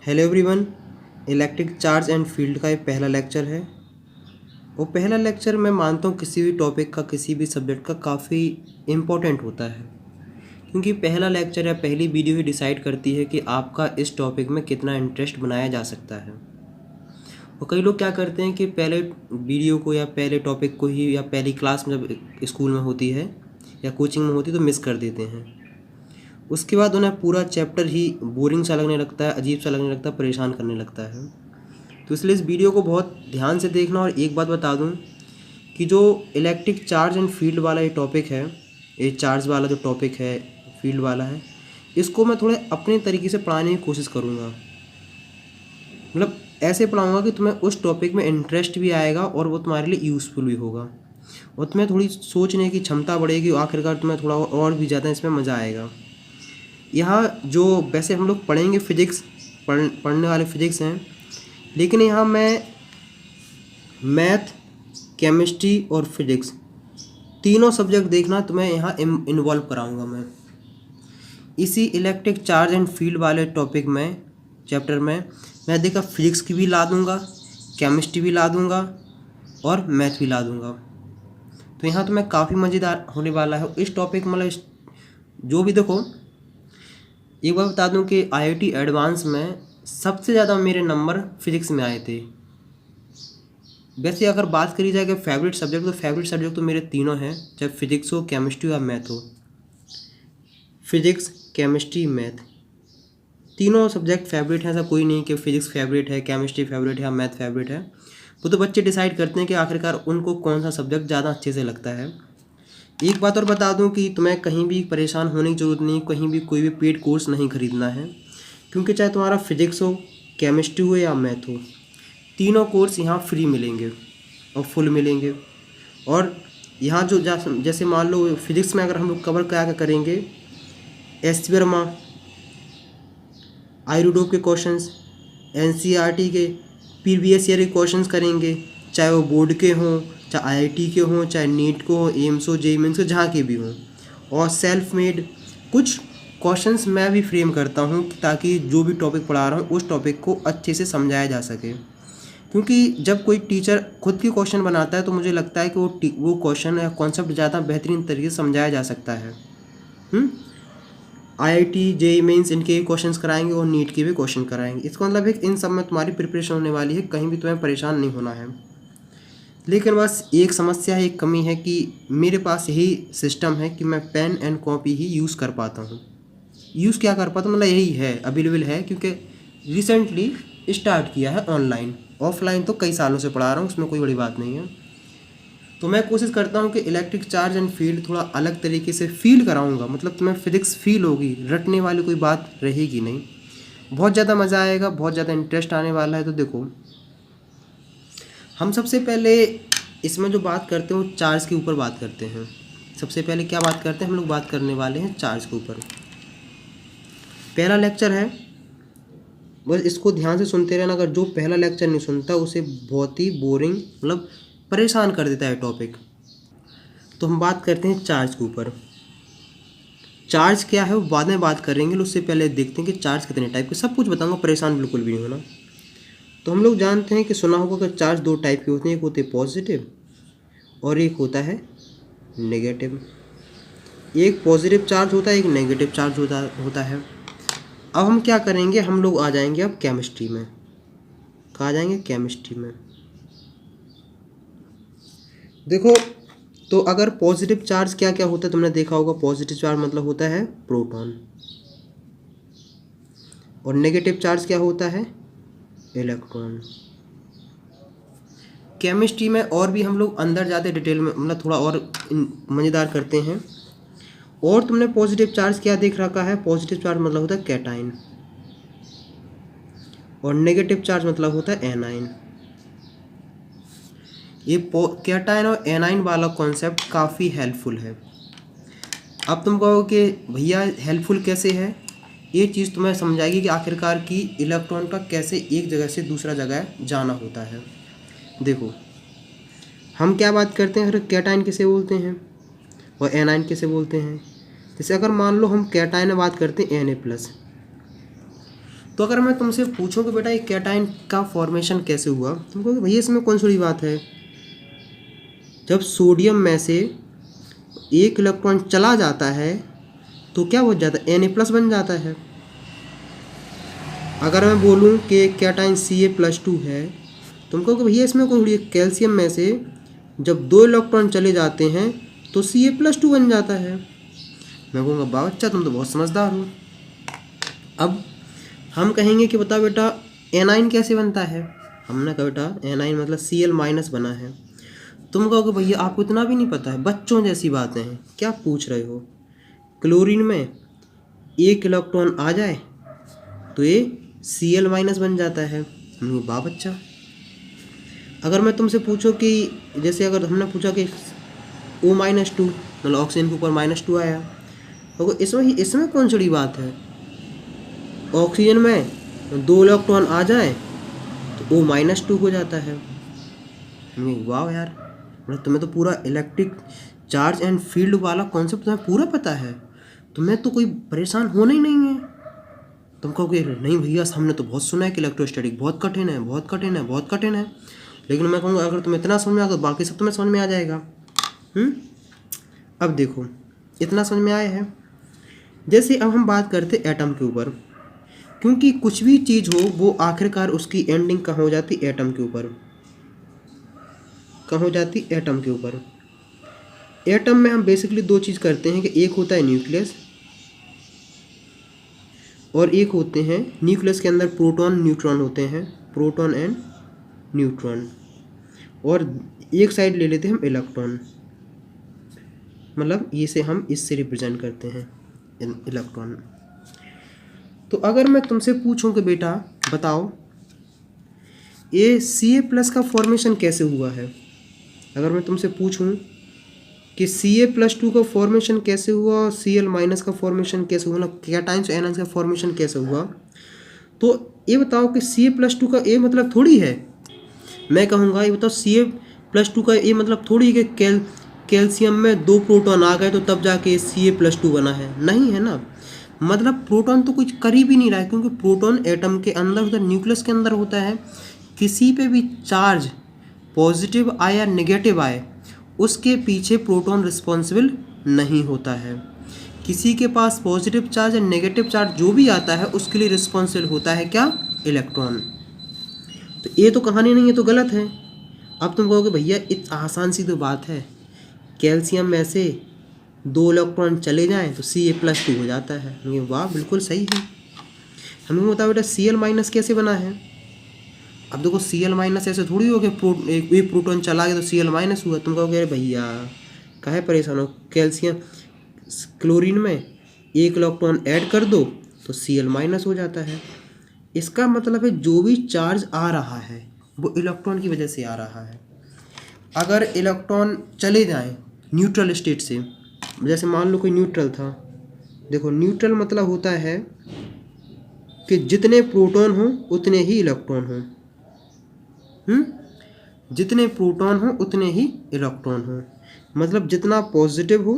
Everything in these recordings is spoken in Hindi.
Hello everyone. Electric charge and field का ये पहला लेक्चर है। वो पहला लेक्चर मैं मानता हूँ किसी भी टॉपिक का, किसी भी सब्जेक्ट का काफ़ी इम्पोर्टेंट होता है, क्योंकि पहला लेक्चर या पहली वीडियो ही डिसाइड करती है कि आपका इस टॉपिक में कितना इंटरेस्ट बनाया जा सकता है। और कई लोग क्या करते हैं कि पहले वीडियो को या पहले टॉपिक को ही या पहली क्लास में जब स्कूल में होती है या कोचिंग में होती है तो मिस कर देते हैं। उसके बाद उन्हें पूरा चैप्टर ही बोरिंग सा लगने लगता है, अजीब सा लगने लगता है, परेशान करने लगता है। तो इसलिए इस वीडियो को बहुत ध्यान से देखना। और एक बात बता दूं कि जो इलेक्ट्रिक चार्ज एंड फील्ड वाला ये टॉपिक है, ये चार्ज वाला जो टॉपिक है, फील्ड वाला है, इसको मैं थोड़े अपने तरीके से पढ़ाने की कोशिश करूँगा। मतलब ऐसे पढ़ाऊँगा कि तुम्हें उस टॉपिक में इंटरेस्ट भी आएगा और वो तुम्हारे लिए यूज़फुल भी होगा, और तुम्हें थोड़ी सोचने की क्षमता बढ़ेगी। आखिरकार तुम्हें थोड़ा और भी ज़्यादा इसमें मज़ा आएगा। यहाँ जो वैसे हम लोग पढ़ेंगे फिजिक्स, पढ़ने वाले फिजिक्स हैं, लेकिन यहाँ मैं मैथ, केमिस्ट्री और फिजिक्स तीनों सब्जेक्ट देखना तुम्हें यहाँ इन्वॉल्व कराऊंगा मैं इसी इलेक्ट्रिक चार्ज एंड फील्ड वाले टॉपिक में, चैप्टर में। मैं देखा फिजिक्स की भी ला दूंगा, केमिस्ट्री भी ला दूंगा और मैथ भी ला दूंगा। तो यहाँ तुम्हें काफ़ी मज़ेदार होने वाला है इस टॉपिक। मतलब जो भी देखो, एक बार बता दूं कि आईआईटी एडवांस में सबसे ज़्यादा मेरे नंबर फिजिक्स में आए थे। वैसे अगर बात करी जाए कि फेवरेट सब्जेक्ट, तो फेवरेट सब्जेक्ट तो मेरे तीनों हैं, चाहे फिजिक्स हो, केमिस्ट्री या मैथ हो। फिजिक्स, केमिस्ट्री, मैथ, तीनों सब्जेक्ट फेवरेट हैं। ऐसा कोई नहीं कि फिजिक्स फेवरेट है, केमिस्ट्री फेवरेट है या मैथ फेवरेट है। वो तो बच्चे डिसाइड करते हैं कि आखिरकार उनको कौन सा सब्जेक्ट ज़्यादा अच्छे से लगता है। एक बात और बता दूं कि तुम्हें कहीं भी परेशान होने की ज़रूरत नहीं, कहीं भी कोई भी पेड कोर्स नहीं खरीदना है, क्योंकि चाहे तुम्हारा फिजिक्स हो, केमिस्ट्री हो या मैथ हो, तीनों कोर्स यहाँ फ्री मिलेंगे और फुल मिलेंगे। और यहाँ जो जैसे मान लो फिजिक्स में अगर हम लोग कवर क्या करेंगे, एस वर्मा, आयुर्डोप के क्वेश्चंस, एनसीईआरटी के प्रीवियस ईयर के क्वेश्चंस करेंगे, चाहे वो बोर्ड के हों, चाहे आईआईटी के हों, चाहे नीट को हो, एम्स हो, जेईई मेंस के, जहाँ के भी हों। और सेल्फ मेड कुछ क्वेश्चंस मैं भी फ्रेम करता हूँ ताकि जो भी टॉपिक पढ़ा रहा हूँ उस टॉपिक को अच्छे से समझाया जा सके। क्योंकि जब कोई टीचर खुद के क्वेश्चन बनाता है तो मुझे लगता है कि वो क्वेश्चन या कॉन्सेप्ट ज़्यादा बेहतरीन तरीके से समझाया जा सकता है। आईआईटी, जेईई मेंस इनके क्वेश्चंस कराएंगे और नीट के भी क्वेश्चन कराएंगे। इसका मतलब है कि इन सब में तुम्हारी प्रिपरेशन होने वाली है, कहीं भी तुम्हें परेशान नहीं होना है। लेकिन बस एक समस्या है, एक कमी है कि मेरे पास यही सिस्टम है कि मैं पेन एंड कॉपी ही यूज़ कर पाता हूँ। यूज़ क्या कर पाता हूँ, मतलब यही है, अवेलेबल है, क्योंकि रिसेंटली स्टार्ट किया है ऑनलाइन। ऑफलाइन तो कई सालों से पढ़ा रहा हूँ, उसमें कोई बड़ी बात नहीं है। तो मैं कोशिश करता हूँ कि इलेक्ट्रिक चार्ज एंड फील्ड थोड़ा अलग तरीके से फील कराऊंगा। मतलब तुम्हें फिजिक्स फील होगी, रटने वाली कोई बात रहेगी नहीं। बहुत ज़्यादा मज़ा आएगा, बहुत ज़्यादा इंटरेस्ट आने वाला है। तो देखो, हम सबसे पहले इसमें जो बात करते हैं वो चार्ज के ऊपर बात करते हैं। सबसे पहले क्या बात करते हैं, हम लोग बात करने वाले हैं चार्ज के ऊपर। पहला लेक्चर है, बस इसको ध्यान से सुनते रहना। अगर जो पहला लेक्चर नहीं सुनता उसे बहुत ही बोरिंग, मतलब परेशान कर देता है टॉपिक। तो हम बात करते हैं चार्ज के ऊपर। चार्ज क्या है वो बाद में बात करेंगे, उससे पहले देखते हैं कि चार्ज कितने टाइप के, सब कुछ बताऊंगा, परेशान बिल्कुल भी नहीं होना। तो हम लोग जानते हैं कि सुना होगा कि चार्ज दो टाइप के होते हैं, एक होते हैं पॉजिटिव और एक होता है नेगेटिव। एक पॉजिटिव चार्ज होता है, एक नेगेटिव चार्ज होता है। अब हम क्या करेंगे, हम लोग आ जाएंगे अब केमिस्ट्री में। कहाँ जाएंगे, केमिस्ट्री में। देखो, तो अगर पॉजिटिव चार्ज क्या क्या होता है तुमने देखा होगा। पॉजिटिव चार्ज मतलब होता है प्रोटॉन, और नेगेटिव चार्ज क्या होता है, इलेक्ट्रॉन। केमिस्ट्री में और भी हम लोग अंदर जाते डिटेल में, मतलब थोड़ा और मज़ेदार करते हैं। और तुमने पॉजिटिव चार्ज क्या देख रखा है, पॉजिटिव चार्ज मतलब होता है कैटाइन, और नेगेटिव चार्ज मतलब होता है एनाइन। ये कैटाइन और एनाइन वाला कॉन्सेप्ट काफ़ी हेल्पफुल है। अब तुम कहो कि भैया हेल्पफुल कैसे है, ये चीज़ तुम्हें समझाएगी कि आखिरकार की इलेक्ट्रॉन का कैसे एक जगह से दूसरा जगह जाना होता है। देखो, हम क्या बात करते हैं, अगर कैटाइन किसे बोलते हैं और एनाइन किसे बोलते हैं। जैसे अगर मान लो हम कैटाइन में बात करते हैं Na+, तो अगर मैं तुमसे पूछूं कि बेटा ये कैटायन का फॉर्मेशन कैसे हुआ, तुम कहोगे भैया इसमें कौन सी बड़ी बात है। जब सोडियम में से एक इलेक्ट्रॉन चला जाता है तो क्या हो जाता है, Na+ बन जाता है। अगर मैं बोलूं कि कैटायन Ca+2 है, तुम कहोगे भैया इसमें कौन सी, कैल्शियम में से जब 2 इलेक्ट्रॉन चले जाते हैं तो Ca+2 बन जाता है। मैं कहूँगा वाह अच्छा तुम तो बहुत समझदार हो। अब हम कहेंगे कि बता बेटा एनाइन कैसे बनता है। हमने कहा बेटा एनाइन मतलब Cl- बना है। तुम कहोगे भैया आपको इतना भी नहीं पता है, बच्चों जैसी बातें हैं, क्या पूछ रहे हो। क्लोरीन में एक इलेक्ट्रॉन आ जाए तो ये Cl- बन जाता है। वाह बच्चा। अगर मैं तुमसे पूछूं कि जैसे अगर हमने पूछा कि O-2 मतलब ऑक्सीजन के ऊपर -2 आया, तो इसमें कौन सी बड़ी बात है। ऑक्सीजन में 2 इलेक्ट्रॉन आ जाए तो O-2 हो जाता है। वाह यार, मतलब तुम्हें तो पूरा इलेक्ट्रिक चार्ज एंड फील्ड वाला कॉन्सेप्ट तुम्हें पूरा पता है, तुम्हें तो कोई परेशान होना ही नहीं है। तुम कहोगे नहीं भैया हमने तो बहुत सुना है कि इलेक्ट्रोस्टैटिक बहुत कठिन है, बहुत कठिन है, बहुत कठिन है। लेकिन मैं कहूँगा अगर तुम्हें इतना समझ में आ तो बाकी सब तुम्हें समझ में आ जाएगा। अब देखो इतना समझ में आया है। जैसे अब हम बात करते एटम के ऊपर, क्योंकि कुछ भी चीज़ हो वो आखिरकार उसकी एंडिंग कहाँ हो जाती, एटम के ऊपर। कहाँ हो जाती, एटम के ऊपर। एटम में हम बेसिकली 2 चीज़ करते हैं कि एक होता है न्यूक्लियस और एक होते हैं, न्यूक्लियस के अंदर प्रोटॉन न्यूट्रॉन होते हैं, प्रोटॉन एंड न्यूट्रॉन, और एक साइड ले लेते हैं हम इलेक्ट्रॉन, मतलब ये से हम इससे रिप्रेजेंट करते हैं इलेक्ट्रॉन। तो अगर मैं तुमसे पूछूं कि बेटा बताओ ये Ca+ का फॉर्मेशन कैसे हुआ है, अगर मैं तुमसे पूछूं कि Ca+2 का फॉर्मेशन कैसे हुआ और Cl- का फॉर्मेशन कैसे हुआ, मतलब कैटायंस और एनायंस का फॉर्मेशन कैसे हुआ, तो ये बताओ कि Ca+2 का ये मतलब थोड़ी है। मैं कहूँगा ये बताओ Ca+2 का ये मतलब थोड़ी है कि कैल्शियम में 2 प्रोटॉन आ गए तो तब जाके Ca+2 बना है, नहीं है ना। मतलब प्रोटॉन तो कुछ कर ही भी नहीं रहा है, क्योंकि प्रोटॉन एटम के अंदर होता है, न्यूक्लियस के अंदर होता है। किसी पे भी चार्ज पॉजिटिव आए या नेगेटिव आए उसके पीछे प्रोटॉन रिस्पॉन्सिबल नहीं होता है। किसी के पास पॉजिटिव चार्ज या नेगेटिव चार्ज जो भी आता है उसके लिए रिस्पॉन्सिबल होता है क्या, इलेक्ट्रॉन। तो ये तो कहानी नहीं है, तो गलत है। अब तुम कहोगे भैया इतना आसान सी तो बात है, कैल्शियम में से 2 इलेक्ट्रॉन चले जाएं तो Ca+2 हो जाता है। ये वाह बिल्कुल सही है। हमें बताओ बेटा Cl- कैसे बना है। अब देखो Cl- ऐसे थोड़ी हो गया एक प्रोटॉन चला गया तो Cl- हुआ। तुम कहोगे अरे भैया काहे परेशान हो, कैल्शियम क्लोरीन में एक इलेक्ट्रॉन ऐड कर दो तो Cl- हो जाता है। इसका मतलब है जो भी चार्ज आ रहा है वो इलेक्ट्रॉन की वजह से आ रहा है। अगर इलेक्ट्रॉन चले जाएं न्यूट्रल स्टेट से, जैसे मान लो कोई न्यूट्रल था, देखो न्यूट्रल मतलब होता है कि जितने प्रोटॉन हो उतने ही इलेक्ट्रॉन हो, जितने प्रोटॉन हो उतने ही इलेक्ट्रॉन हो, मतलब जितना पॉजिटिव हो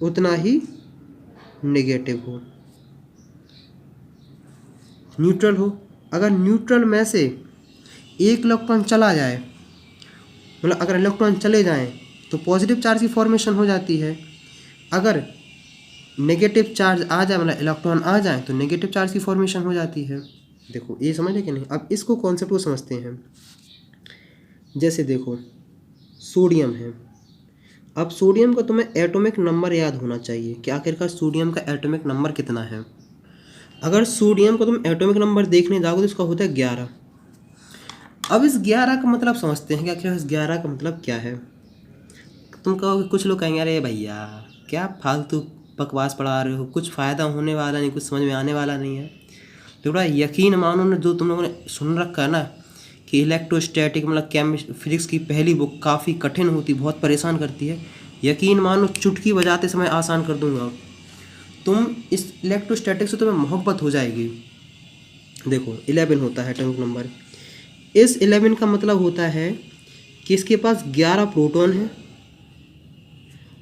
उतना ही नेगेटिव हो, न्यूट्रल हो। अगर न्यूट्रल में से एक इलेक्ट्रॉन चला जाए, मतलब अगर इलेक्ट्रॉन चले जाएं तो पॉजिटिव चार्ज की फॉर्मेशन हो जाती है। अगर नेगेटिव चार्ज आ जाए, मतलब इलेक्ट्रॉन आ जाए तो नेगेटिव चार्ज की फॉर्मेशन हो जाती है। देखो ये समझे कि नहीं। अब इसको कॉन्सेप्ट को समझते हैं। जैसे देखो सोडियम है, अब सोडियम का तुम्हें एटॉमिक नंबर याद होना चाहिए कि आखिरकार सोडियम का एटॉमिक नंबर कितना है। अगर सोडियम को तुम एटॉमिक नंबर देखने जाओगे तो इसका होता है 11। अब इस 11 का मतलब समझते हैं कि आखिर इस 11 का मतलब क्या है। तुम कहोगे, कुछ लोग कहेंगे अरे भैया क्या फालतू बकवास पढ़ा रहे हो, कुछ फ़ायदा होने वाला नहीं, कुछ समझ में आने वाला नहीं है। तो बड़ा यकीन मानो ना, जो तुम लोगों ने सुन रखा है ना कि इलेक्ट्रोस्टैटिक मतलब फिजिक्स की पहली बुक काफ़ी कठिन होती, बहुत परेशान करती है, यकीन मानो चुटकी बजाते समय आसान कर दूंगा। तुम इस इलेक्ट्रोस्टैटिक से तुम्हें मोहब्बत हो जाएगी। देखो 11 होता है एटॉमिक नंबर। इस 11 का मतलब होता है कि इसके पास 11 प्रोटॉन है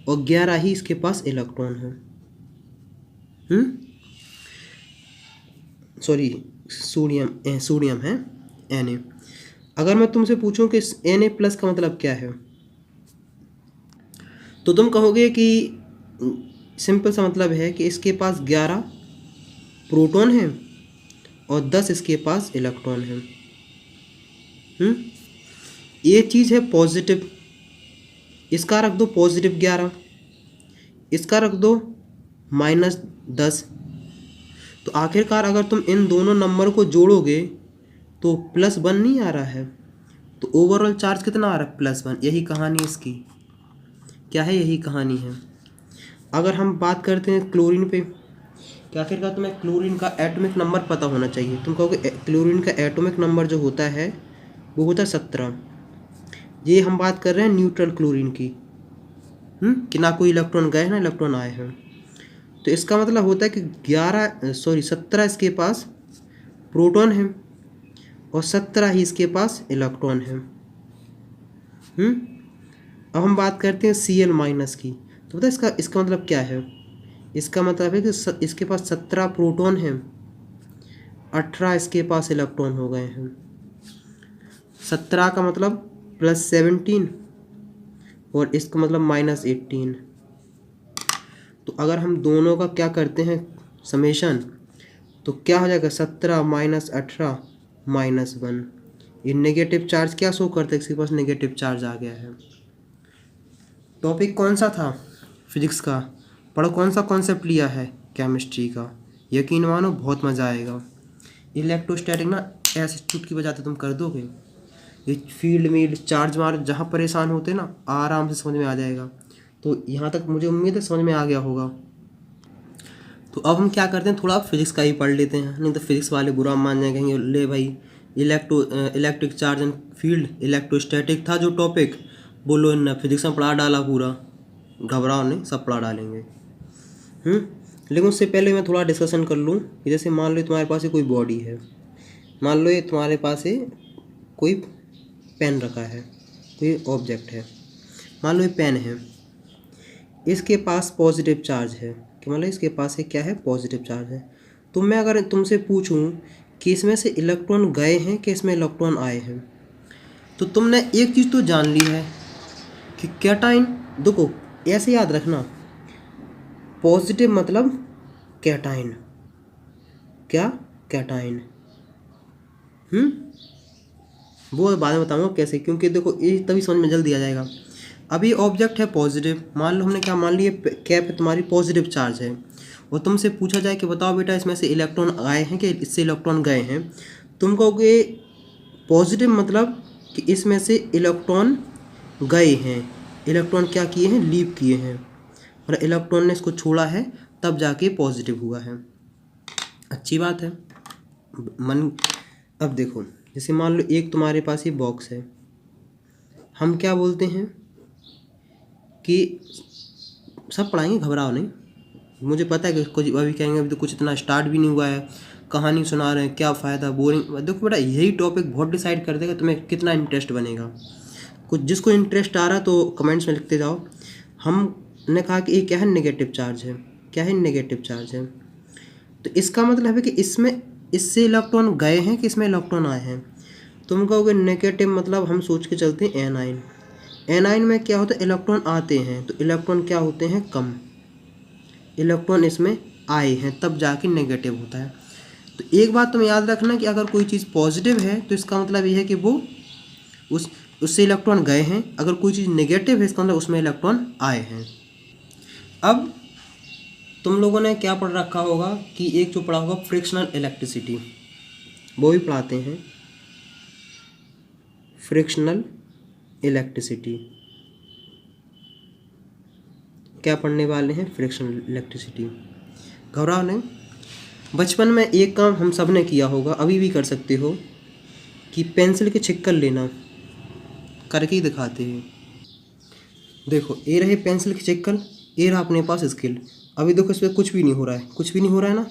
और 11 ही इसके पास इलेक्ट्रॉन है। सॉरी सोडियम है Na। अगर मैं तुमसे पूछूं कि Na प्लस का मतलब क्या है, तो तुम कहोगे कि सिंपल सा मतलब है कि इसके पास 11 प्रोटॉन है और 10 इसके पास इलेक्ट्रॉन है। ये चीज़ है पॉजिटिव, इसका रख दो पॉजिटिव 11, इसका रख दो -10। तो आखिरकार अगर तुम इन दोनों नंबर को जोड़ोगे तो +1 नहीं आ रहा है, तो ओवरऑल चार्ज कितना आ रहा है? +1। यही कहानी इसकी क्या है, यही कहानी है। अगर हम बात करते हैं क्लोरीन पे, कि आखिरकार तुम्हें क्लोरीन का एटॉमिक नंबर पता होना चाहिए। तुम कहोगे क्लोरीन का एटॉमिक नंबर जो होता है वो होता है 17। ये हम बात कर रहे हैं न्यूट्रल क्लोरीन की, कि ना कोई इलेक्ट्रॉन गए हैं ना इलेक्ट्रॉन आए हैं। तो इसका मतलब होता है कि 17 इसके पास प्रोटॉन है और 17 ही इसके पास इलेक्ट्रॉन है। अब हम बात करते हैं Cl- की। तो पता है इसका मतलब क्या है? इसका मतलब है कि इसके पास 17 प्रोटॉन है, 18 इसके पास इलेक्ट्रॉन हो गए हैं। 17 का मतलब +17 और इसका मतलब -18। तो अगर हम दोनों का क्या करते हैं समेशन, तो क्या हो जाएगा? 17 - 18 -1। ये नेगेटिव चार्ज क्या शो करता है? इसके पास नेगेटिव चार्ज आ गया है। टॉपिक कौन सा था? फिजिक्स का। पढ़ो कौन सा कॉन्सेप्ट लिया है? केमिस्ट्री का। यकीन मानो बहुत मज़ा आएगा। इलेक्ट्रोस्टैटिक ना ऐसे चुटकी बजाते तुम कर दोगे। ये फील्ड में चार्ज मार जहाँ परेशान होते ना, आराम से समझ में आ जाएगा। तो यहाँ तक मुझे उम्मीद है समझ में आ गया होगा। तो अब हम क्या करते हैं, थोड़ा फिजिक्स का ही पढ़ लेते हैं, नहीं तो फिजिक्स वाले बुरा मान जाएंगे, कहेंगे ले भाई electric charge and field electrostatic था जो टॉपिक, बोलो इन फिजिक्स में पढ़ा डाला पूरा। घबराओ नहीं, सब पढ़ा डालेंगे। लेकिन उससे पहले मैं थोड़ा डिस्कशन कर लूँ कि जैसे मान लो तुम्हारे पास कोई बॉडी है, मान लो ये तुम्हारे पास कोई पेन रखा है, कोई ऑब्जेक्ट है, मान लो ये पेन है, इसके पास पॉजिटिव चार्ज है, कि मतलब इसके पास क्या है? पॉजिटिव चार्ज है। तो मैं अगर तुमसे पूछूं कि इसमें से इलेक्ट्रॉन गए हैं कि इसमें इलेक्ट्रॉन आए हैं, तो तुमने एक चीज़ तो जान ली है कि कैटाइन, देखो ऐसे याद रखना, पॉजिटिव मतलब कैटाइन, क्या? कैटाइन। वो बाद में बताऊंगा कैसे, क्योंकि देखो ये तभी समझ में जल्दी आ जाएगा। अभी ऑब्जेक्ट है पॉजिटिव, मान लो हमने क्या मान लिया, कैप है तुम्हारी पॉजिटिव चार्ज है, और तुमसे पूछा जाए कि बताओ बेटा इसमें से इलेक्ट्रॉन आए हैं कि इससे इलेक्ट्रॉन गए हैं, तुम कहोगे पॉजिटिव मतलब कि इसमें से इलेक्ट्रॉन गए हैं, इलेक्ट्रॉन क्या किए हैं? लीव किए हैं, और इलेक्ट्रॉन ने इसको छोड़ा है, तब जाके पॉजिटिव हुआ है। अच्छी बात है। अब देखो, जैसे मान लो एक तुम्हारे पास ये बॉक्स है, हम क्या बोलते हैं कि सब पढ़ाएंगे, घबराओ नहीं, मुझे पता है कि कुछ अभी कहेंगे अभी तो कुछ इतना स्टार्ट भी नहीं हुआ है, कहानी सुना रहे हैं, क्या फ़ायदा, बोरिंग। देखो बेटा, यही टॉपिक बहुत डिसाइड कर देगा तुम्हें कितना इंटरेस्ट बनेगा। कुछ जिसको इंटरेस्ट आ रहा तो कमेंट्स में लिखते जाओ। हमने कहा कि ये क्या है? नेगेटिव चार्ज है। क्या है? नेगेटिव चार्ज है। तो इसका मतलब है कि इसमें इससे इलेक्ट्रॉन गए हैं कि इसमें इलेक्ट्रॉन आए हैं। तुम कहोगे नेगेटिव मतलब हम सोच के चलते हैं एनाइन। एनाइन में क्या होता है? इलेक्ट्रॉन आते हैं, तो इलेक्ट्रॉन क्या होते हैं? कम। इलेक्ट्रॉन इसमें आए हैं तब जाके नेगेटिव होता है। तो एक बात तुम याद रखना कि अगर कोई चीज़ पॉजिटिव है तो इसका मतलब ये है कि वो उससे इलेक्ट्रॉन गए हैं, अगर कोई चीज़ नेगेटिव है इसका मतलब उसमें इलेक्ट्रॉन आए हैं। अब तुम लोगों ने क्या पढ़ रखा होगा कि एक जो पढ़ा होगा फ्रिक्शनल इलेक्ट्रिसिटी, वो भी पढ़ाते हैं, फ्रिक्शनल इलेक्ट्रिसिटी। क्या पढ़ने वाले हैं? Frictional electricity. घबराओ नहीं। बचपन में एक काम हम सब ने किया होगा, अभी भी कर सकते हो, कि पेंसिल के छिक्कल लेना, करके ही दिखाते हैं। देखो ये रहे पेंसिल के छिक्कल, ये रहा अपने पास स्केल। अभी देखो इस पर कुछ भी नहीं हो रहा है, कुछ भी नहीं हो रहा है ना।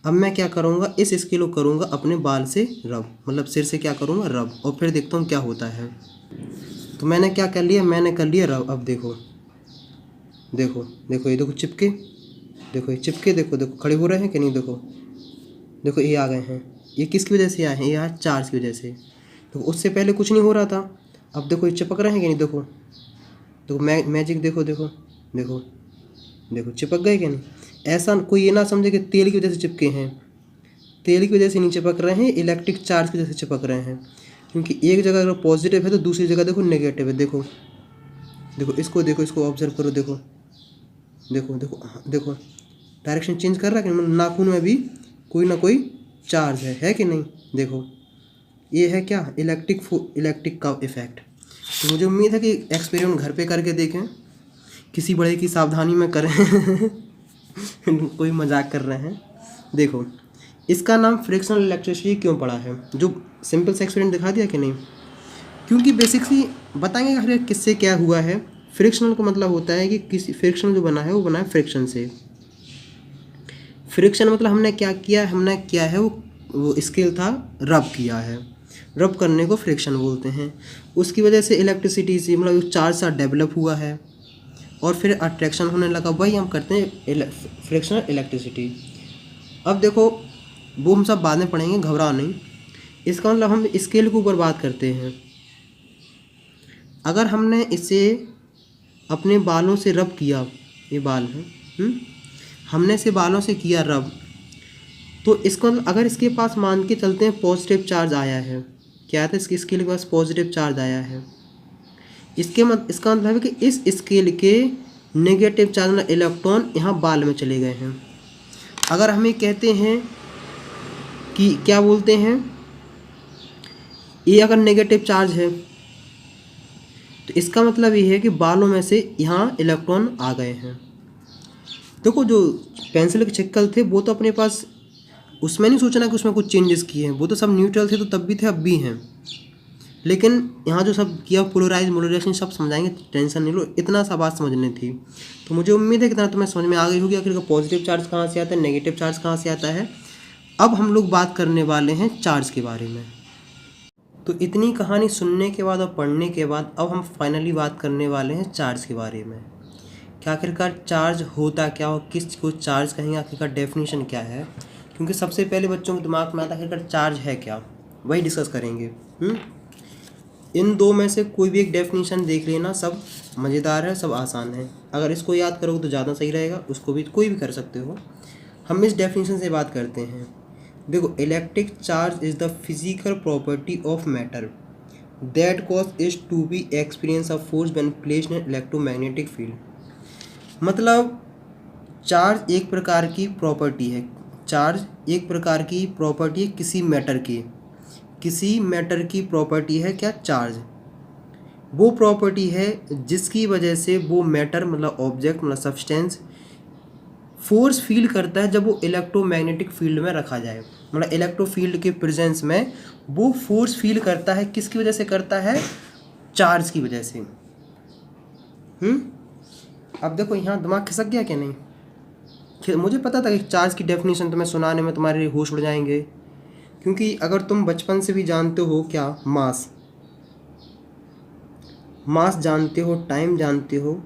अब मैं क्या करूँगा, इस स्केल को करूँगा अपने बाल से रब, मतलब सिर से क्या करूँगा? रब, और फिर देखता हूँ क्या होता है। तो मैंने क्या कर लिया? मैंने कर लिया रब। अब देखो देखो देखो, ये देखो चिपके, देखो ये चिपके, देखो देखो खड़े हो रहे हैं कि नहीं, देखो देखो ये आ गए हैं, ये किसकी वजह से आए हैं, ये यहाँ चार्ज की वजह से। तो उससे पहले कुछ नहीं हो रहा था, अब देखो ये चिपक रहे हैं कि नहीं, देखो देखो मैजिक, देखो देखो देखो देखो चिपक गए कि नहीं। ऐसा कोई ये ना समझे कि तेल की वजह से चिपके हैं, तेल की वजह से नहीं चिपक रहे हैं, इलेक्ट्रिक चार्ज की वजह से चिपक रहे हैं। क्योंकि एक जगह अगर पॉजिटिव है तो दूसरी जगह देखो नेगेटिव है। देखो देखो इसको, देखो इसको ऑब्जर्व करो, देखो देखो देखो देखो डायरेक्शन चेंज कर रहा है कि नाखून में भी कोई ना कोई चार्ज है कि नहीं। देखो ये है क्या, इलेक्ट्रिक का इफेक्ट। तो मुझे उम्मीद है कि एक्सपेरिमेंट घर पे करके देखें, किसी बड़े की सावधानी में करें कोई मजाक कर रहे हैं। देखो इसका नाम फ्रिक्शनल इलेक्ट्रिसिटी क्यों पड़ा है, जो सिंपल से एक्सपेरिमेंट दिखा दिया कि नहीं। क्योंकि बेसिकली बताएंगे हर किससे क्या हुआ है। फ्रिक्शनल का मतलब होता है कि किसी फ्रिक्शन जो बना है वो बना है फ्रिक्शन से। फ्रिक्शन मतलब हमने क्या किया, हमने क्या है वो स्केल था, रब किया है, रब करने को फ्रिक्शन बोलते हैं। उसकी वजह से इलेक्ट्रिसिटी से मतलब चार्ज सा डेवलप हुआ है और फिर अट्रैक्शन होने लगा, वही हम करते हैं फ्रिक्शनल इलेक्ट्रिसिटी। अब देखो वो हम सब बाद में पढ़ेंगे, घबराओ नहीं। इसका मतलब हम स्केल को ऊपर बात करते हैं। अगर हमने इसे अपने बालों से रब किया, ये बाल है, हमने इसे बालों से किया रब, तो इसको अगर इसके पास मान के चलते हैं पॉजिटिव चार्ज आया है, क्या था इसके स्केल के पास पॉजिटिव चार्ज आया है, इसका मतलब है कि इस स्केल के नेगेटिव चार्ज मतलब इलेक्ट्रॉन यहाँ बाल में चले गए हैं। अगर हमें कहते हैं कि क्या बोलते हैं, ये अगर नेगेटिव चार्ज है तो इसका मतलब ये है कि बालों में से यहाँ इलेक्ट्रॉन आ गए हैं। देखो जो पेंसिल के छिक्कल थे वो तो अपने पास, उसमें नहीं सोचना कि उसमें कुछ चेंजेस किए हैं, वो तो सब न्यूट्रल थे, तो तब भी थे अब भी हैं। लेकिन यहाँ जो सब किया पोलराइज मोलराइजेशन सब समझाएंगे, टेंशन नहीं लो, इतना सा बात समझनी थी। तो मुझे उम्मीद है कि इतना तुम्हें समझ में आ गई होगी आखिर का पॉजिटिव चार्ज कहाँ से आता है, नेगेटिव चार्ज कहाँ से आता है। अब हम लोग बात करने वाले हैं चार्ज के बारे में। तो इतनी कहानी सुनने के बाद और पढ़ने के बाद अब हम फाइनली बात करने वाले हैं चार्ज के बारे में, कि आखिरकार चार्ज होता क्या और किस को चार्ज कहेंगे, आखिरकार डेफिनेशन क्या है। क्योंकि सबसे पहले बच्चों के दिमाग में आता है आखिरकार चार्ज है क्या, वही डिस्कस करेंगे। इन दो में से कोई भी एक डेफिनेशन देख लेना, सब मज़ेदार है, सब आसान है। अगर इसको याद करोगे तो ज़्यादा सही रहेगा, उसको भी कोई भी कर सकते हो। हम इस डेफिनेशन से बात करते हैं। देखो electric charge is the physical property of matter that cause is to be experience of force when placed in electromagnetic field. मतलब चार्ज एक प्रकार की प्रॉपर्टी है, चार्ज एक प्रकार की प्रॉपर्टी है किसी मैटर की, किसी मैटर की प्रॉपर्टी है क्या, चार्ज। वो प्रॉपर्टी है जिसकी वजह से वो मैटर मतलब ऑब्जेक्ट मतलब सब्सटेंस फोर्स फील करता है जब वो इलेक्ट्रोमैग्नेटिक फील्ड में रखा जाए, मतलब इलेक्ट्रो फील्ड के प्रेजेंस में वो फोर्स फील करता है। किसकी वजह से करता है, चार्ज की वजह से। अब देखो यहाँ दिमाग खिसक गया क्या नहीं। मुझे पता था कि चार्ज की डेफिनेशन तुम्हें सुनाने में तुम्हारे होश उड़ जाएंगे, क्योंकि अगर तुम बचपन से भी जानते हो क्या, मास जानते हो, टाइम जानते हो,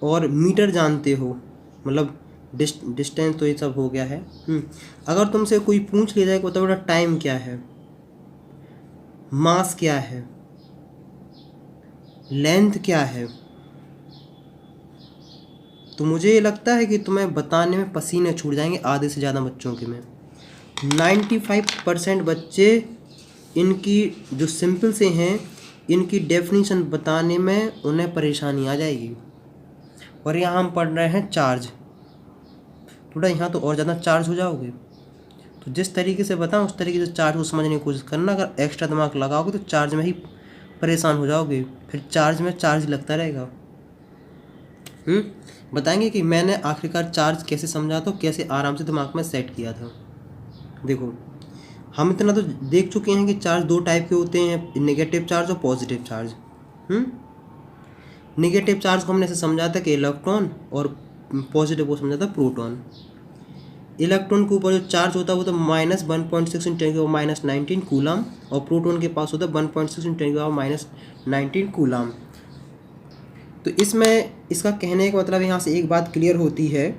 और मीटर जानते हो, मतलब डिस्टेंस, तो ये सब हो गया है। अगर तुमसे कोई पूछ लिया जाए कि बताओ बेटा टाइम क्या है, मास क्या है, लेंथ क्या है, तो मुझे ये लगता है कि तुम्हें बताने में पसीने छूट जाएंगे आधे से ज़्यादा बच्चों के में। 95% बच्चे इनकी जो सिंपल से हैं इनकी डेफिनेशन बताने में उन्हें परेशानी आ जाएगी। और यहाँ हम पढ़ रहे हैं चार्ज, थोड़ा यहाँ तो और ज़्यादा चार्ज हो जाओगे। तो जिस तरीके से बताऊँ उस तरीके से चार्ज को समझने की कोशिश करना। अगर एक्स्ट्रा दिमाग लगाओगे तो चार्ज में ही परेशान हो जाओगे, फिर चार्ज में चार्ज लगता रहेगा। बताएंगे कि मैंने आखिरकार चार्ज कैसे समझा था, कैसे आराम से दिमाग में सेट किया था। देखो हम इतना तो देख चुके हैं कि चार्ज दो टाइप के होते हैं, नेगेटिव चार्ज और पॉजिटिव चार्ज। नेगेटिव चार्ज को हमने ऐसे समझा था कि इलेक्ट्रॉन, और पॉजिटिव को समझा था प्रोटॉन। इलेक्ट्रॉन के ऊपर जो चार्ज होता है वो तो -1.6 × 10⁻⁹ कूलम, और प्रोटॉन के पास होता है 1.6 × 10⁻⁹ कूलम। तो इसमें इसका कहने का मतलब यहाँ से एक बात क्लियर होती है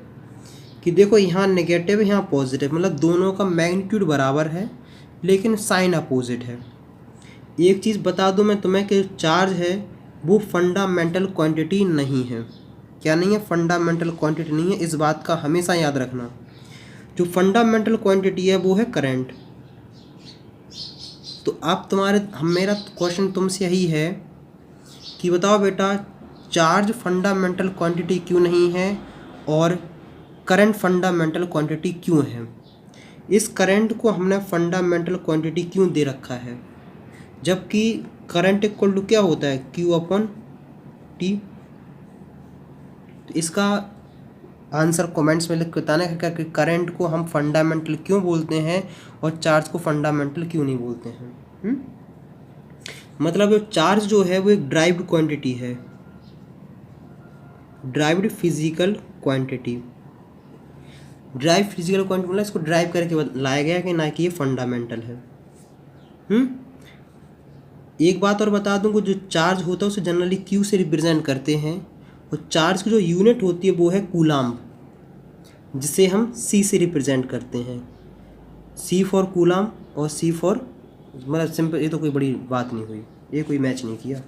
कि देखो यहाँ नेगेटिव है, यहाँ पॉजिटिव, मतलब दोनों का मैग्नीट्यूड बराबर है लेकिन साइन अपोजिट है। एक चीज़ बता दूं मैं तुम्हें कि चार्ज है वो फंडामेंटल क्वांटिटी नहीं है। क्या नहीं है? फंडामेंटल क्वांटिटी नहीं है। इस बात का हमेशा याद रखना। जो फंडामेंटल क्वांटिटी है वो है करंट। तो आप मेरा क्वेश्चन तुमसे यही है कि बताओ बेटा, चार्ज फंडामेंटल क्वांटिटी क्यों नहीं है और करंट फंडामेंटल क्वांटिटी क्यों है? इस करंट को हमने फंडामेंटल क्वांटिटी क्यों दे रखा है, जबकि करंट इक्वल टू क्या होता है? Q upon T। तो इसका आंसर कमेंट्स में लिख के बताना है कि करंट को हम फंडामेंटल क्यों बोलते हैं और चार्ज को फंडामेंटल क्यों नहीं बोलते हैं। मतलब चार्ज जो है वो एक ड्राइव्ड क्वांटिटी है, derived physical quantity. Drive physical quantity मतलब इसको ड्राइव करके लाया गया कि ना कि ये फंडामेंटल है। एक बात और बता दूं कि जो चार्ज होता है उसे जनरली Q से रिप्रेजेंट करते हैं और चार्ज की जो यूनिट होती है वो है कूलाम्ब, जिसे हम C से रिप्रेजेंट करते हैं। C फॉर कूलाम्ब और C फॉर, मतलब सिंपल, ये तो कोई बड़ी बात नहीं हुई, ये कोई मैच नहीं किया।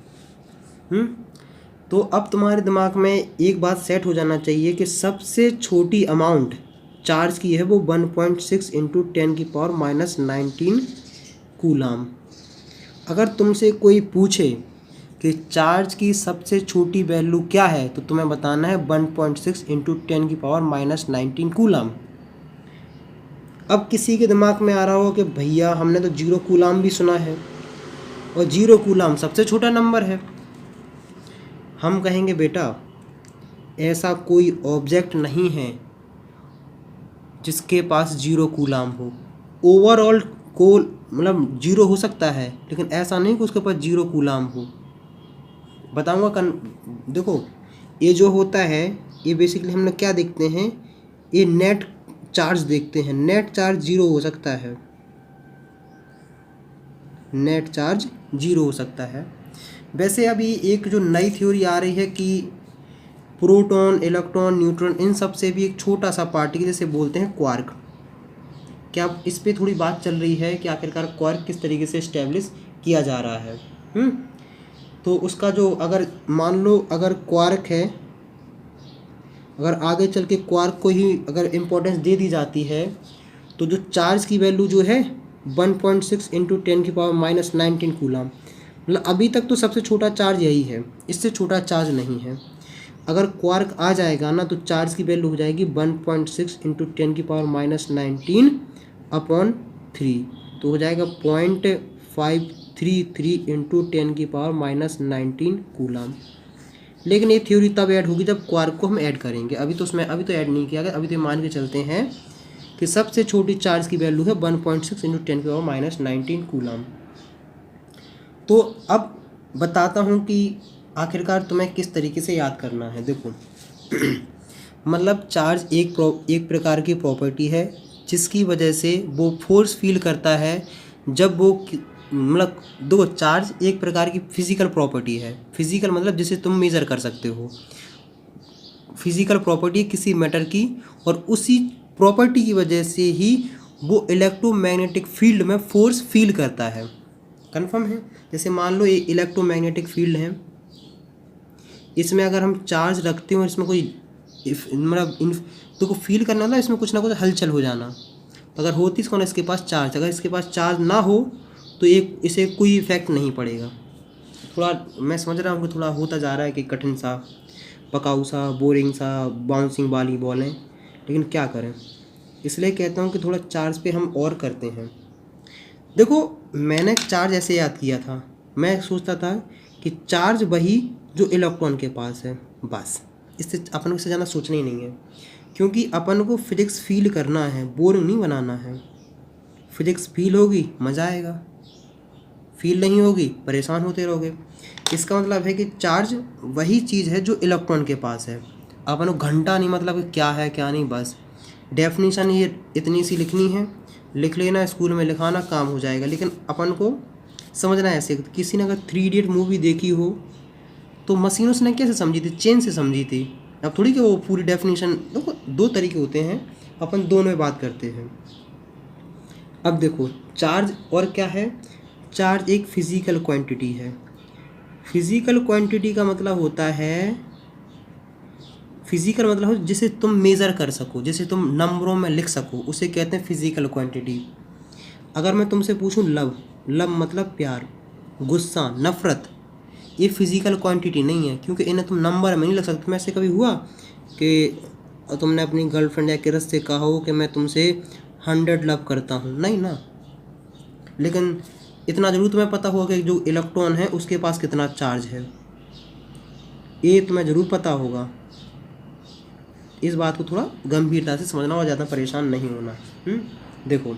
तो अब तुम्हारे दिमाग में एक बात सेट हो जाना चाहिए कि सबसे छोटी अमाउंट चार्ज की है वो 1.6 × 10⁻⁻19 कूलाम्ब। अगर तुमसे कोई पूछे कि चार्ज की सबसे छोटी वैल्यू क्या है तो तुम्हें बताना है 1.6 × 10⁻⁻19 कूलाम्ब। अब किसी के दिमाग में आ रहा हो कि भैया हमने तो 0 कूलाम्ब भी सुना है और 0 कूलाम्ब सबसे छोटा नंबर है। हम कहेंगे बेटा ऐसा कोई ऑब्जेक्ट नहीं है जिसके पास 0 कूलाम्ब हो। ओवरऑल को मतलब 0 हो सकता है लेकिन ऐसा नहीं कि उसके पास 0 कूलाम्ब हो। बताऊंगा देखो, ये जो होता है ये बेसिकली हम लोग क्या देखते हैं, ये नेट चार्ज देखते हैं। नेट चार्ज 0 हो सकता है, नेट चार्ज 0 हो सकता है। वैसे अभी एक जो नई थ्योरी आ रही है कि प्रोटॉन, इलेक्ट्रॉन, न्यूट्रॉन, इन सब से भी एक छोटा सा पार्टिकल जैसे बोलते हैं क्वार्क। क्या इस पे थोड़ी बात चल रही है कि आखिरकार क्वार्क किस तरीके से इस्टेब्लिश किया जा रहा है। तो उसका जो, अगर मान लो अगर क्वार्क है, अगर आगे चल के क्वार्क को ही अगर इम्पोर्टेंस दे दी जाती है तो जो चार्ज की वैल्यू जो है 1.6 × 10⁻⁻19 कूलाम्ब, मतलब अभी तक तो सबसे छोटा चार्ज यही है, इससे छोटा चार्ज नहीं है। अगर क्वार्क आ जाएगा ना तो चार्ज की वैल्यू हो जाएगी 1.6 × 10⁻⁻19 अपॉन 3, तो हो जाएगा 0.533 × 10⁻⁻19 कूलाम्ब। लेकिन ये थ्योरी तब ऐड होगी जब क्वार्क को हम ऐड करेंगे। अभी तो ऐड नहीं किया गया। अभी तो मान के चलते हैं कि सबसे छोटी चार्ज की वैल्यू है 1.6 × 10⁻⁻19 कूलाम्ब। तो अब बताता हूँ कि आखिरकार तुम्हें किस तरीके से याद करना है। देखो मतलब चार्ज एक प्रकार की प्रॉपर्टी है जिसकी वजह से वो फोर्स फील करता है जब वो, मतलब देखो चार्ज एक प्रकार की फिजिकल प्रॉपर्टी है। फिजिकल मतलब जिसे तुम मेज़र कर सकते हो, फिजिकल प्रॉपर्टी किसी मैटर की, और उसी प्रॉपर्टी की वजह से ही वो इलेक्ट्रोमैग्नेटिक फील्ड में फोर्स फील करता है। कन्फर्म है? जैसे मान लो ये इलेक्ट्रोमैग्नेटिक फील्ड है, इसमें अगर हम चार्ज रखते हो, इसमें कोई मतलब देखो फील करना ना, इसमें कुछ ना कुछ हलचल हो जाना। अगर होती इसको ना इसके पास चार्ज, अगर इसके पास चार्ज ना हो तो इसे कोई इफेक्ट नहीं पड़ेगा। थोड़ा मैं समझ रहा हूँ कि थोड़ा होता जा रहा है कि कठिन सा, पकाऊ सा, बोरिंग सा, बाउंसिंग वाली बॉल है, लेकिन क्या करें, इसलिए कहता हूँ कि थोड़ा चार्ज पे हम और करते हैं। देखो मैंने चार्ज ऐसे याद किया था, मैं सोचता था कि चार्ज वही जो इलेक्ट्रॉन के पास है, बस। इससे अपन को इससे ज़्यादा सोचना ही नहीं है, क्योंकि अपन को फिजिक्स फील करना है, बोरिंग नहीं बनाना है। फिजिक्स फील होगी मज़ा आएगा, फील नहीं होगी परेशान होते रहोगे। इसका मतलब है कि चार्ज वही चीज़ है जो इलेक्ट्रॉन के पास है। अपन को घंटा नहीं मतलब क्या है क्या नहीं, बस डेफिनेशन ये इतनी सी लिखनी है, लिख लेना, स्कूल में लिखाना, काम हो जाएगा। लेकिन अपन को समझना है ऐसे, किसी ने अगर 3 इडियट मूवी देखी हो तो मशीन उसने कैसे समझी थी? चेन से समझी थी। अब थोड़ी कि वो पूरी डेफिनेशन, देखो दो तरीके होते हैं, अपन दोनों में बात करते हैं। अब देखो चार्ज और क्या है, चार्ज एक फिजिकल क्वांटिटी है। फिजिकल क्वांटिटी का मतलब होता है, फिजिकल मतलब हो जिसे तुम मेज़र कर सको, जिसे तुम नंबरों में लिख सको, उसे कहते हैं फिजिकल क्वांटिटी। अगर मैं तुमसे पूछूं लव, लव मतलब प्यार, गुस्सा, नफ़रत, ये फिजिकल क्वांटिटी नहीं है, क्योंकि इन्हें तुम नंबर में नहीं लिख सकते। ऐसे कभी हुआ कि तुमने अपनी गर्लफ्रेंड या किरस से कहा हो कि मैं तुमसे 100 लव करता हूँ, नहीं ना। लेकिन इतना ज़रूर तुम्हें पता होगा कि जो इलेक्ट्रॉन है उसके पास कितना चार्ज है, ये तुम्हें ज़रूर पता होगा। इस बात को थोड़ा गंभीरता से समझना और ज़्यादा परेशान नहीं होना। देखो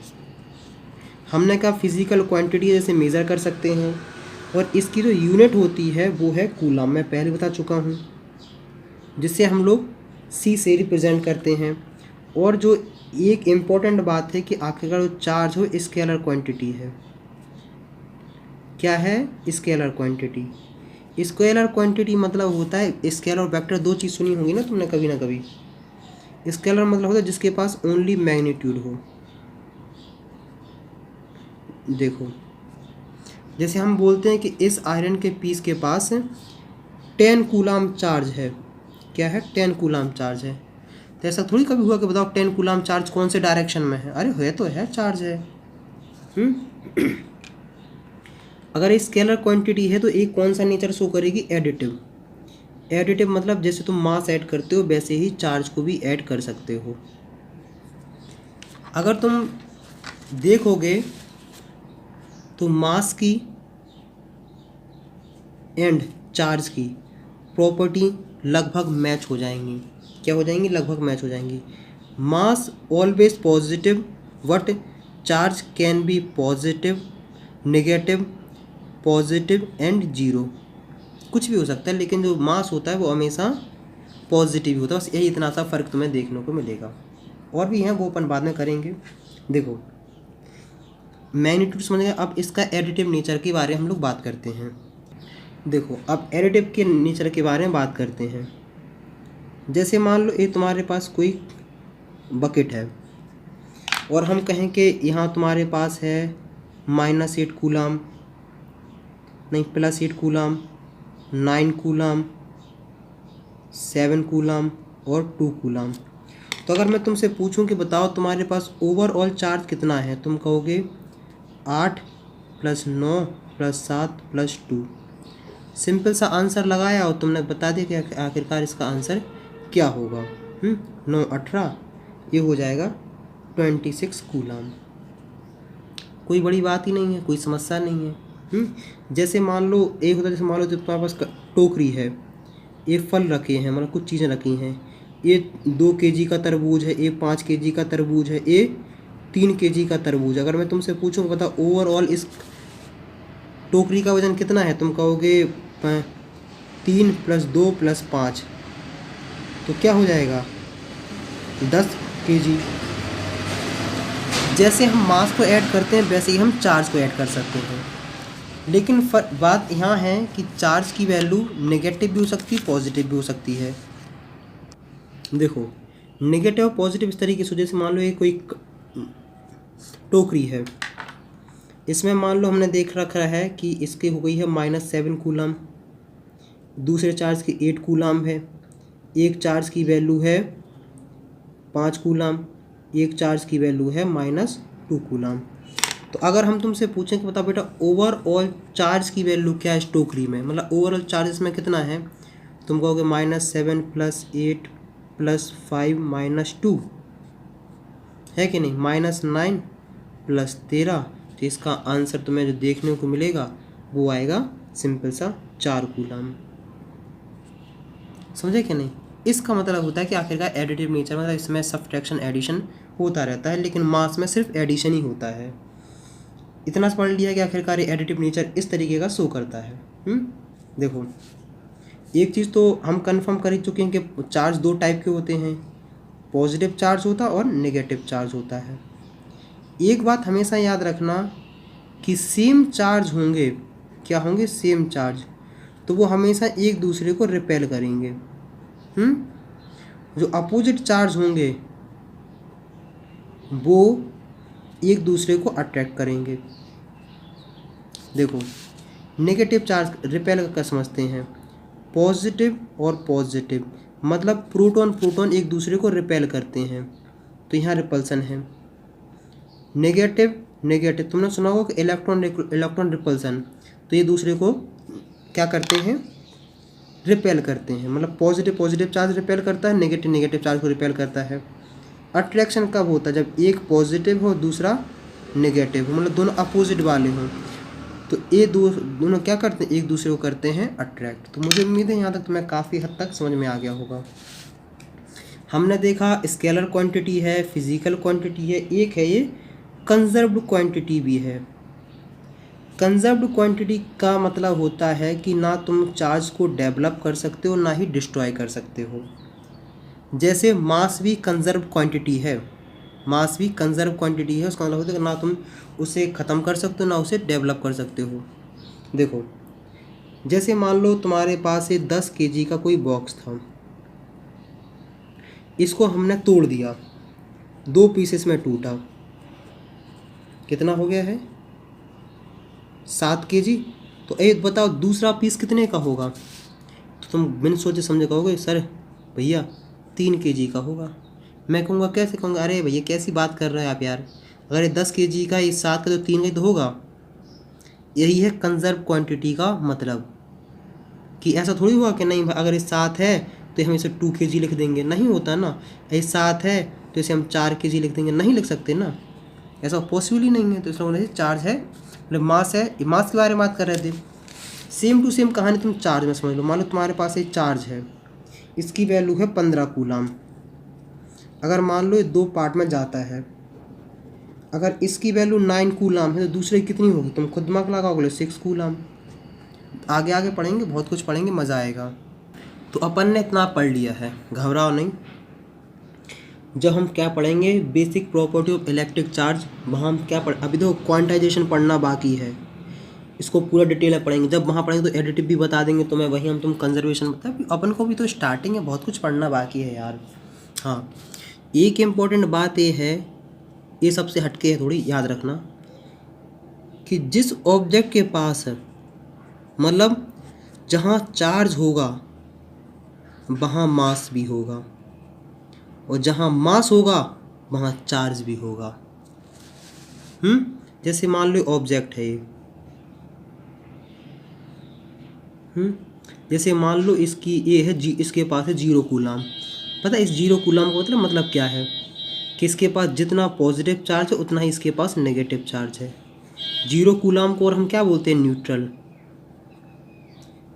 हमने कहा फिजिकल क्वांटिटी जैसे मेज़र कर सकते हैं, और इसकी जो यूनिट होती है वो है कूलम, मैं पहले बता चुका हूँ, जिससे हम लोग सी से रिप्रेजेंट करते हैं। और जो एक इम्पॉर्टेंट बात है कि आखिरकार जो चार्ज हो स्केलर क्वांटिटी है। क्या है? Scalar quantity. स्केलर क्वांटिटी मतलब होता है, स्केलर और वेक्टर दो चीज़ सुनी होंगी ना तुमने कभी ना कभी। स्केलर मतलब होता है जिसके पास ओनली मैग्नीट्यूड हो। देखो जैसे हम बोलते हैं कि इस आयरन के पीस के पास 10 कूलाम चार्ज है। क्या है? 10 कूलाम चार्ज है। तो ऐसा थोड़ी कभी हुआ कि बताओ 10 कूलाम चार्ज कौन से डायरेक्शन में है? अरे है तो है, चार्ज है। अगर ये स्केलर क्वांटिटी है तो एक कौन सा नेचर शो करेगी? एडिटिव। एडिटिव मतलब जैसे तुम मास ऐड करते हो वैसे ही चार्ज को भी ऐड कर सकते हो। अगर तुम देखोगे तो मास की एंड चार्ज की प्रॉपर्टी लगभग मैच हो जाएंगी। क्या हो जाएंगी? लगभग मैच हो जाएंगी। Mass always positive, but charge can be positive, negative, positive and zero. कुछ भी हो सकता है, लेकिन जो मास होता है वो हमेशा पॉजिटिव होता है। बस यही इतना सा फ़र्क तुम्हें देखने को मिलेगा। और भी हैं, वो अपन बाद में करेंगे। देखो मैग्नीट्यूड समझ गए। अब इसका एडिटिव नेचर के बारे में हम लोग बात करते हैं। देखो अब एडिटिव के नेचर के बारे में बात करते हैं। जैसे मान लो ये तुम्हारे पास कोई बकेट है और हम कहें कि यहाँ तुम्हारे पास है -8 कूलाम, नहीं +8 कूलाम, 9 कूलाम, 7 कूलाम और 2 कूलाम। तो अगर मैं तुमसे पूछूं कि बताओ तुम्हारे पास ओवरऑल चार्ज कितना है, तुम कहोगे 8 + 9 + 7 + 2। सिंपल सा आंसर लगाया और तुमने बता दिया कि आखिरकार इसका आंसर क्या होगा। 9 18 ये हो जाएगा 26 कूलाम। कोई बड़ी बात ही नहीं है, कोई समस्या नहीं है। जैसे मान लो एक होता है, जैसे मान लो तुम्हारे पास टोकरी है, ये फल रखे हैं, मतलब कुछ चीज़ें रखी हैं। ये 2 kg का तरबूज है, ये 5 kg का तरबूज है, ये 3 kg का तरबूज। अगर मैं तुमसे पूछूँ बता ओवरऑल इस टोकरी का वज़न कितना है, तुम कहोगे 3 + 2 + 5, तो क्या हो जाएगा 10 kg। जैसे हम मास को ऐड करते हैं वैसे ही हम चार्ज को ऐड कर सकते हैं। लेकिन बात यहाँ है कि चार्ज की वैल्यू नेगेटिव भी हो सकती है, पॉजिटिव भी हो सकती है। देखो नेगेटिव और पॉजिटिव इस तरीके से, जैसे मान लो ये कोई टोकरी है, इसमें मान लो हमने देख रखा है कि इसकी हो गई है -7 कूलाम, दूसरे चार्ज की 8 कूलाम है, एक चार्ज की वैल्यू है 5 कूलाम, एक चार्ज की वैल्यू है -2 कूलाम। तो अगर हम तुमसे पूछें कि बताओ बेटा ओवरऑल चार्ज की वैल्यू क्या है इस टोकरी में, मतलब ओवरऑल चार्ज इसमें कितना है, तुम कहोगे -7 + 8 + 5 - 2 है कि नहीं, -9 + 13। तो इसका आंसर तुम्हें जो देखने को मिलेगा वो आएगा सिंपल सा 4 कूलाम। समझे कि नहीं? इसका मतलब होता है कि आखिरकार एडिटिव नेचर मतलब इसमें सब्ट्रैक्शन एडिशन होता रहता है, लेकिन मास में सिर्फ एडिशन ही होता है। इतना पढ़ लिया कि आखिरकार एडिटिव नेचर इस तरीके का शो करता है। देखो एक चीज़ तो हम कंफर्म कर ही चुके हैं कि चार्ज 2 टाइप के होते हैं, पॉजिटिव चार्ज होता है और नेगेटिव चार्ज होता है। एक बात हमेशा याद रखना कि सेम चार्ज होंगे, क्या होंगे, सेम चार्ज, तो वो हमेशा एक दूसरे को रिपेल करेंगे। जो अपोजिट चार्ज होंगे वो एक दूसरे को अट्रैक्ट करेंगे। देखो नेगेटिव चार्ज रिपेल कर समझते हैं, पॉजिटिव और पॉजिटिव मतलब प्रोटॉन प्रोटॉन एक दूसरे को रिपेल करते हैं, तो यहाँ रिपल्सन है। नेगेटिव नेगेटिव तुमने सुना होगा कि इलेक्ट्रॉन इलेक्ट्रॉन रिपल्सन, तो ये दूसरे को क्या करते हैं, रिपेल करते हैं। मतलब पॉजिटिव पॉजिटिव चार्ज रिपेल करता है, नेगेटिव नेगेटिव चार्ज को रिपेल करता है। अट्रैक्शन कब होता है, जब एक पॉजिटिव हो दूसरा नेगेटिव हो, मतलब दोनों अपोजिट वाले हों, तो ये दोनों क्या करते हैं, एक दूसरे को करते हैं अट्रैक्ट। तो मुझे उम्मीद है यहाँ तक तुम्हें काफ़ी हद तक समझ में आ गया होगा। हमने देखा स्केलर क्वांटिटी है, फिजिकल क्वांटिटी है, एक है ये कंजर्व्ड क्वांटिटी भी है। कंजर्व्ड क्वांटिटी का मतलब होता है कि ना तुम चार्ज को डेवलप कर सकते हो ना ही डिस्ट्रॉय कर सकते हो। जैसे मास भी कंजर्व क्वांटिटी है, मास भी कंजर्व क्वांटिटी है, उसका मतलब होता है कि ना तुम उसे ख़त्म कर सकते हो ना उसे डेवलप कर सकते हो। देखो जैसे मान लो तुम्हारे पास ये 10 kg का कोई बॉक्स था, इसको हमने तोड़ दिया, 2 पीसेस में टूटा, कितना हो गया है 7 kg। तो एक बताओ दूसरा पीस कितने का होगा, तो तुम बिन सोचे समझे कहोगे सर भैया 3 kg का होगा। मैं कहूँगा कैसे, कहूँगा अरे भैया कैसी बात कर रहे हैं आप यार, अगर ये 10 kg का, ये 7 का, तो 3 का ही तो होगा। यही है कंजर्व क्वांटिटी का मतलब, कि ऐसा थोड़ी हुआ कि नहीं अगर ये 7 है तो हम इसे 2 kg लिख देंगे, नहीं होता ना। ये 7 है तो इसे हम 4 kg लिख देंगे, नहीं लिख सकते ना, ऐसा पॉसिबल ही नहीं है। तो इसका मतलब चार्ज है, मतलब मास है, मास के बारे में बात कर रहे थे। सेम टू सेम कहानी तुम चार्ज में समझ लो। मान लो तुम्हारे पास एक चार्ज है, इसकी वैल्यू है 15 कूलाम। अगर मान लो ये 2 पार्ट में जाता है, अगर इसकी वैल्यू 9 कूलाम है तो दूसरे कितनी होगी, तुम खुद दिमाग लगाओगे 6 कूलाम। आगे आगे पढ़ेंगे, बहुत कुछ पढ़ेंगे, मज़ा आएगा। तो अपन ने इतना पढ़ लिया है, घबराओ नहीं। जब हम क्या पढ़ेंगे basic property of electric charge, वहाँ हम क्या अभी तो क्वांटाइजेशन पढ़ना बाकी है, इसको पूरा डिटेल में पढ़ेंगे। जब वहाँ पढ़ेंगे तो एडिटिव भी बता देंगे तुम्हें, वही हम तुम कंजर्वेशन बता, अपन को भी तो स्टार्टिंग है, बहुत कुछ पढ़ना बाकी है यार। हाँ एक इम्पॉर्टेंट बात ये है, ये सबसे हटके है थोड़ी, याद रखना कि जिस ऑब्जेक्ट के पास है, मतलब जहाँ चार्ज होगा वहाँ मास भी होगा, और जहाँ मास होगा वहाँ चार्ज भी होगा। जैसे मान लो ऑब्जेक्ट है ये, जैसे मान लो इसकी ये है जी, इसके पास है 0 कूलाम। पता है इस 0 कूलाम का मतलब क्या है, कि इसके पास जितना पॉजिटिव चार्ज है उतना ही इसके पास नेगेटिव चार्ज है। 0 कूलाम को और हम क्या बोलते हैं, न्यूट्रल।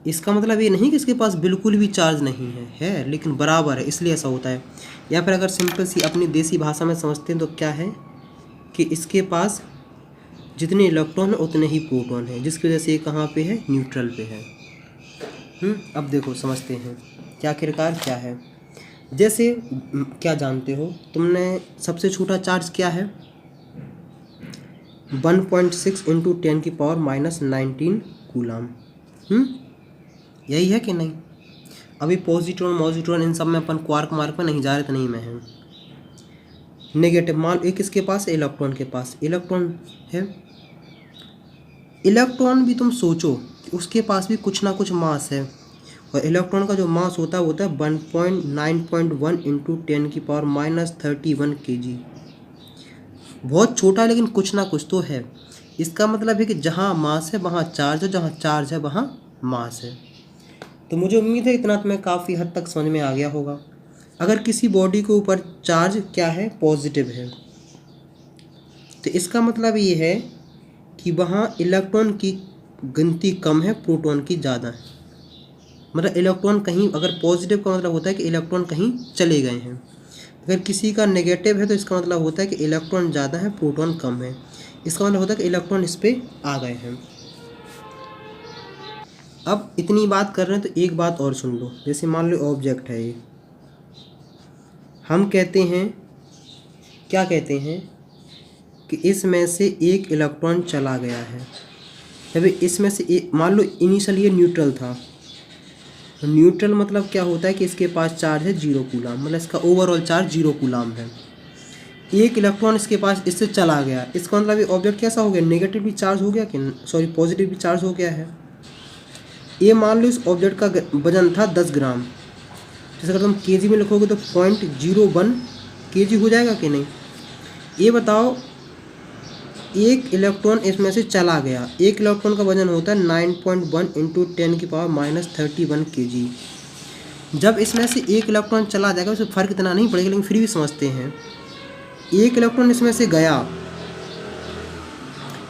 इसका मतलब ये नहीं कि इसके पास बिल्कुल भी चार्ज नहीं है लेकिन बराबर है, इसलिए ऐसा होता है। या फिर अगर सिंपल सी अपनी देसी भाषा में समझते हैं तो क्या है कि इसके पास जितने इलेक्ट्रॉन है उतने ही प्रोटॉन है, जिसकी वजह से ये कहाँ पे है, न्यूट्रल पे है। अब देखो समझते हैं क्या आखिरकार क्या है। जैसे क्या जानते हो तुमने, सबसे छोटा चार्ज क्या है, 1.6 इंटू 10⁻⁻19 कूलाम। यही है कि नहीं। अभी पॉजिट्रॉन मॉजिट्रॉन इन सब में अपन क्वार्क मार्क में नहीं जा रहे, तो नहीं में है। नेगेटिव मान एक इसके पास है, इलेक्ट्रॉन के पास, इलेक्ट्रॉन है। इलेक्ट्रॉन भी तुम सोचो कि उसके पास भी कुछ ना कुछ मास है, और इलेक्ट्रॉन का जो मास होता है वो होता है 1.9.1 इंटू 10⁻31 kg। बहुत छोटा लेकिन कुछ ना कुछ तो है। इसका मतलब है कि जहाँ मास है वहाँ चार्ज है, जहाँ चार्ज है वहाँ मास है। तो मुझे उम्मीद है इतना तुम्हें काफ़ी हद तक समझ में आ गया होगा। अगर किसी बॉडी के ऊपर चार्ज क्या है, पॉजिटिव है, तो इसका मतलब ये है कि वहाँ इलेक्ट्रॉन की गिनती कम है, प्रोटॉन की ज़्यादा है। मतलब इलेक्ट्रॉन कहीं, अगर पॉजिटिव का मतलब होता है कि इलेक्ट्रॉन कहीं चले गए हैं, अगर किसी का नेगेटिव है तो इसका मतलब होता है कि इलेक्ट्रॉन ज़्यादा है, प्रोटॉन कम है। इसका मतलब होता है कि इलेक्ट्रॉन इस पर आ गए हैं। अब इतनी बात कर रहे हैं तो एक बात और सुन लो। जैसे मान लो ऑब्जेक्ट है ये, हम कहते हैं, क्या कहते हैं कि इसमें से एक इलेक्ट्रॉन चला गया है। अभी इसमें से एक, मान लो इनिशियल ये न्यूट्रल था, न्यूट्रल मतलब क्या होता है कि इसके पास चार्ज है 0 कूलम, मतलब इसका ओवरऑल चार्ज 0 कूलम है। एक इलेक्ट्रॉन इसके पास इससे चला गया, इसका मतलब ये ऑब्जेक्ट कैसा हो गया, नेगेटिवली चार्ज हो गया कि सॉरी पॉजिटिवली चार्ज हो गया है। ये मान लो इस ऑब्जेक्ट का वजन था 10 ग्राम, जैसे अगर तुम केजी में लिखोगे तो 0.01 केजी हो जाएगा कि नहीं। ये बताओ एक इलेक्ट्रॉन इसमें से चला गया, एक इलेक्ट्रॉन का वजन होता है 9.1 इंटू 10⁻³ kg। जब इसमें से एक इलेक्ट्रॉन चला जाएगा उससे फ़र्क इतना नहीं पड़ेगा, लेकिन फिर भी समझते हैं। एक इलेक्ट्रॉन इसमें से गया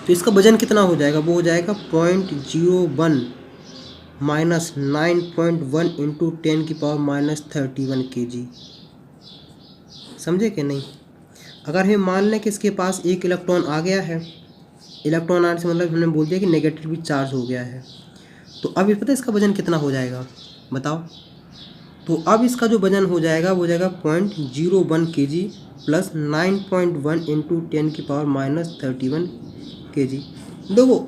तो इसका वजन कितना हो जाएगा, वो हो जाएगा 0.01 माइनस 9.1 इंटू 10⁻³ kg। समझे कि नहीं। अगर हम मान लें कि इसके पास एक इलेक्ट्रॉन आ गया है, इलेक्ट्रॉन आने से मतलब हमने बोल दिया कि नेगेटिवली चार्ज हो गया है, तो अब ये पता है इसका वजन कितना हो जाएगा बताओ। तो अब इसका जो वजन हो जाएगा वो हो जाएगा 0.01 kg प्लस 9.1 इंटू 10⁻³ kg। देखो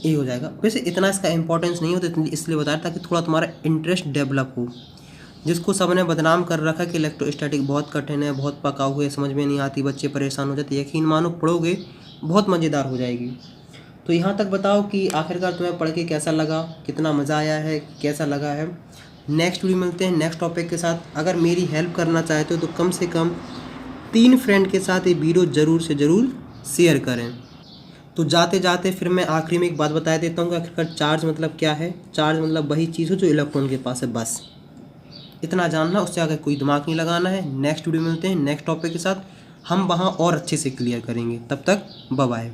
ये हो जाएगा। वैसे इतना इसका इंपॉर्टेंस नहीं होता, इसलिए बता रहा ताकि थोड़ा तुम्हारा इंटरेस्ट डेवलप हो। जिसको सबने बदनाम कर रखा कि इलेक्ट्रोस्टैटिक बहुत कठिन है, बहुत पका हुआ है, समझ में नहीं आती, बच्चे परेशान हो जाते, यकीन मानो पढ़ोगे बहुत मज़ेदार हो जाएगी। तो यहाँ तक बताओ कि आखिरकार तुम्हें पढ़ के कैसा लगा, कितना मज़ा आया है, कैसा लगा है। नेक्स्ट वीडियो मिलते हैं नेक्स्ट टॉपिक के साथ। अगर मेरी हेल्प करना चाहते हो तो कम से कम 3 फ्रेंड के साथ ये वीडियो ज़रूर से ज़रूर शेयर करें। तो जाते जाते फिर मैं आखिरी में एक बात बता देता हूँ कि आखिरकार चार्ज मतलब क्या है। चार्ज मतलब वही चीज़ हो जो इलेक्ट्रॉन के पास है, बस इतना जानना, उससे आगे कोई दिमाग नहीं लगाना है। नेक्स्ट वीडियो मिलते हैं नेक्स्ट टॉपिक के साथ, हम वहाँ और अच्छे से क्लियर करेंगे। तब तक बाय बाय।